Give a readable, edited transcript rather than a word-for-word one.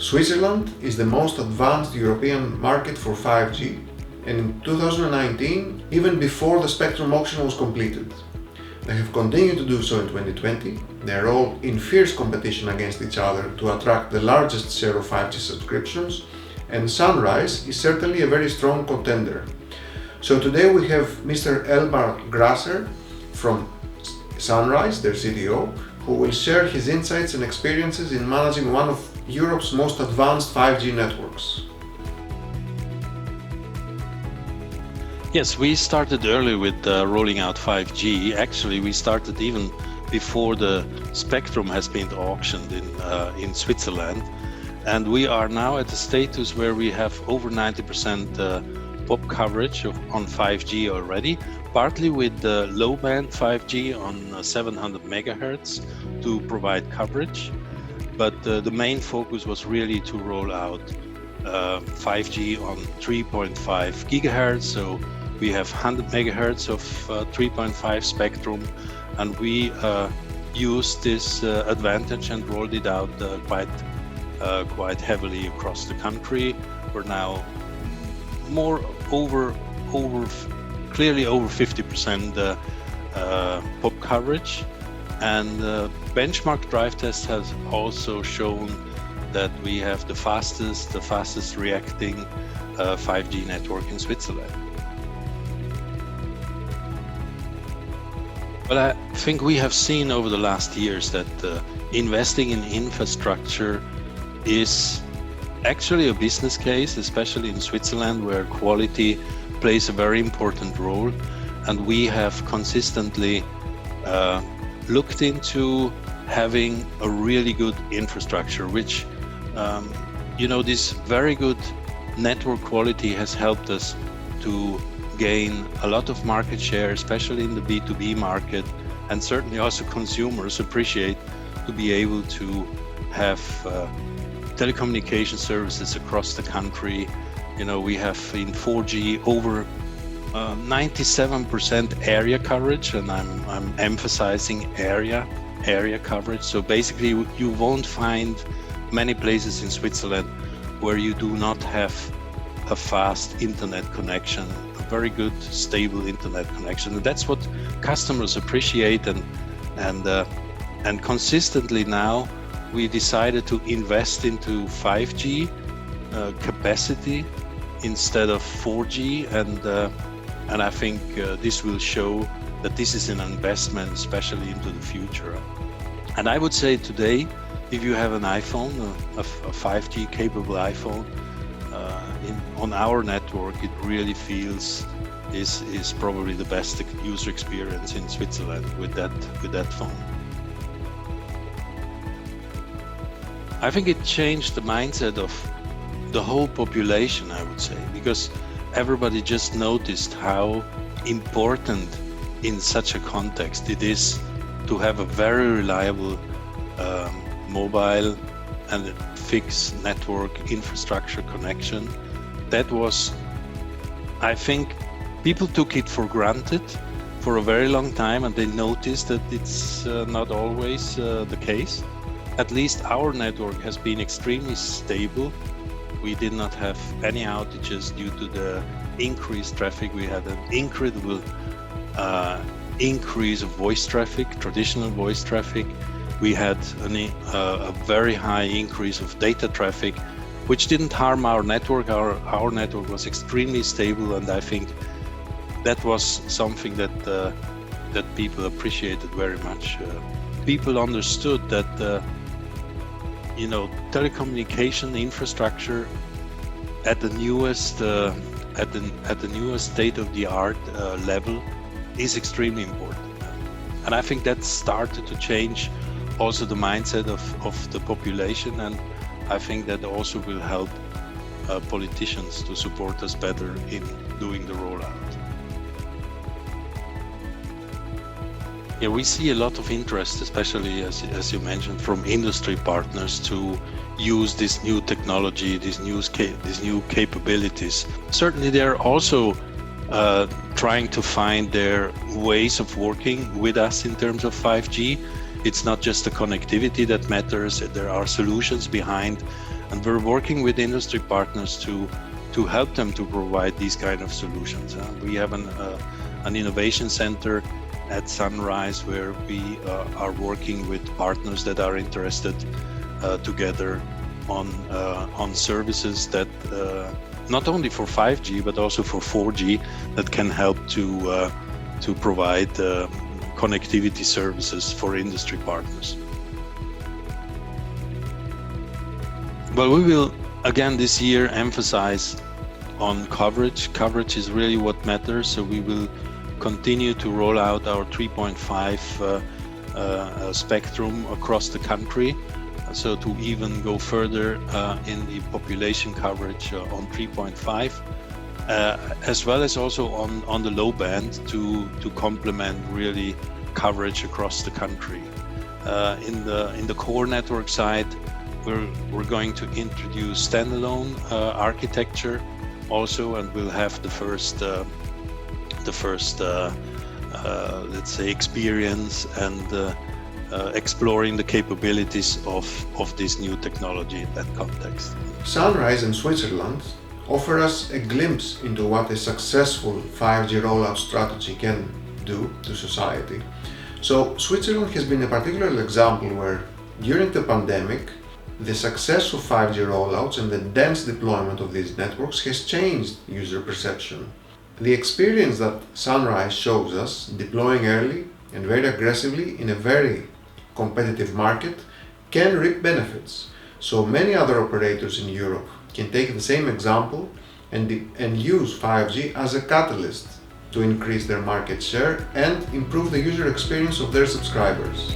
Switzerland is the most advanced European market for 5G, and in 2019, even before the spectrum auction was completed. They have continued to do so in 2020. They are all in fierce competition against each other to attract the largest share of 5G subscriptions, and Sunrise is certainly a very strong contender. So today we have Mr. Elmar Grasser from Sunrise, their CTO, who will share his insights and experiences in managing one of Europe's most advanced 5G networks. Yes, we started early with rolling out 5G. Actually, we started even before the spectrum has been auctioned in Switzerland. And we are now at a status where we have over 90% pop coverage on 5G already, partly with the low-band 5G on 700 megahertz to provide coverage. But the main focus was really to roll out 5G on 3.5 gigahertz. So we have 100 megahertz of 3.5 spectrum, and we used this advantage and rolled it out quite heavily across the country. We're now clearly over 50% pop coverage, and benchmark drive test has also shown that we have the fastest reacting 5G network in Switzerland. But I think we have seen over the last years that investing in infrastructure is actually a business case, especially in Switzerland, where quality plays a very important role. And we have consistently looked into having a really good infrastructure, which, this very good network quality has helped us to gain a lot of market share, especially in the B2B market, and certainly also consumers appreciate to be able to have telecommunication services across the country. We have in 4G over 97% area coverage, and I'm emphasizing area coverage. So basically you won't find many places in Switzerland where you do not have a fast internet connection, a very good stable internet connection. And that's what customers appreciate, and consistently now we decided to invest into 5G capacity instead of 4G, and I think this will show that this is an investment, especially into the future. And I would say today, if you have an iPhone, a 5G capable iPhone, on our network, it really feels is probably the best user experience in Switzerland with that phone. I think it changed the mindset of the whole population, I would say, because everybody just noticed how important in such a context it is to have a very reliable mobile and fixed network infrastructure connection. That was, I think, people took it for granted for a very long time, and they noticed that it's not always the case. At least our network has been extremely stable. We did not have any outages due to the increased traffic. We had an incredible increase of voice traffic, traditional voice traffic. We had a very high increase of data traffic, which didn't harm our network. Our network was extremely stable, and I think that was something that people appreciated very much. People understood that telecommunication infrastructure at the newest state-of-the-art level is extremely important, and I think that started to change also the mindset of the population, and I think that also will help politicians to support us better in doing the rollout. Yeah, we see a lot of interest, especially as you mentioned, from industry partners to use this new technology, these new capabilities. Certainly, they're also trying to find their ways of working with us in terms of 5G. It's not just the connectivity that matters. There are solutions behind And we're working with industry partners to help them to provide these kind of solutions. We have an innovation center at Sunrise where we are working with partners that are interested together on services that not only for 5G but also for 4G that can help to provide connectivity services for industry partners. Well, we will again this year emphasize on coverage. Coverage is really what matters, so we will continue to roll out our 3.5 spectrum across the country, so to even go further in the population coverage on 3.5, as well as also on the low band to complement really coverage across the country. In the core network side, we're going to introduce standalone architecture also, and we'll have the first let's say experience and exploring the capabilities of this new technology in that context. Sunrise and Switzerland offer us a glimpse into what a successful 5G rollout strategy can do to society. So Switzerland has been a particular example where during the pandemic, the success of 5G rollouts and the dense deployment of these networks has changed user perception. The experience that Sunrise shows us, deploying early and very aggressively in a very competitive market, can reap benefits. So many other operators in Europe can take the same example and use 5G as a catalyst to increase their market share and improve the user experience of their subscribers.